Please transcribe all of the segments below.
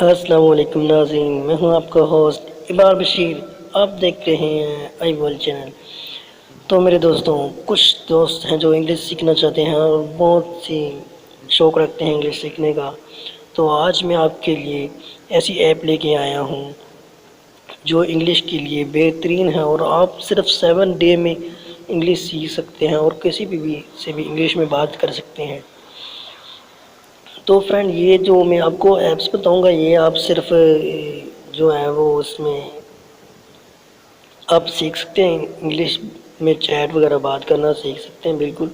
السلام علیکم ناظرین، میں ہوں آپ کا ہوسٹ ابار بشیر۔ آپ دیکھ رہے ہیں آئی بول چینل۔ تو میرے دوستوں، کچھ دوست ہیں جو انگلش سیکھنا چاہتے ہیں اور بہت سی شوق رکھتے ہیں انگلش سیکھنے کا۔ تو آج میں آپ کے لیے ایسی ایپ لے کے آیا ہوں جو انگلش کے لیے بہترین ہے، اور آپ صرف 7 ڈے میں انگلش سیکھ سکتے ہیں اور کسی بھی سے بھی انگلش میں بات کر سکتے ہیں۔ تو فرینڈ، یہ جو میں آپ کو ایپس بتاؤں گا، یہ آپ صرف جو ہے وہ اس میں آپ سیکھ سکتے ہیں انگلش میں چیٹ وغیرہ بات کرنا سیکھ سکتے ہیں بالکل،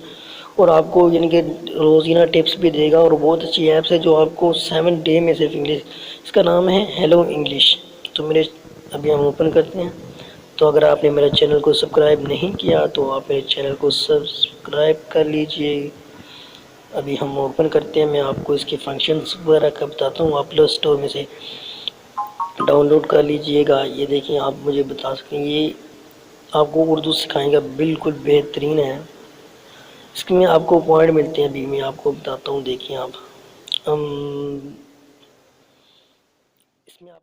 اور آپ کو یعنی کہ روزینہ ٹپس بھی دے گا، اور بہت اچھی ایپس ہے جو آپ کو 7 ڈے میں صرف انگلش۔ اس کا نام ہے ہیلو انگلش۔ تو ابھی ہم اوپن کرتے ہیں۔ تو اگر آپ نے میرے چینل کو سبسکرائب نہیں کیا تو آپ میرے چینل کو سبسکرائب کر لیجئے۔ ابھی ہم اوپن کرتے ہیں، میں آپ کو اس کے فنکشنز وغیرہ کا بتاتا ہوں۔ آپ پلے اسٹور میں سے ڈاؤن لوڈ کر لیجئے گا۔ یہ دیکھیں، آپ مجھے بتا سکتے ہیں، یہ آپ کو اردو سکھائیں گا، بالکل بہترین ہے۔ اس میں آپ کو پوائنٹ ملتے ہیں، ابھی میں آپ کو بتاتا ہوں، دیکھیں آپ اس میں آپ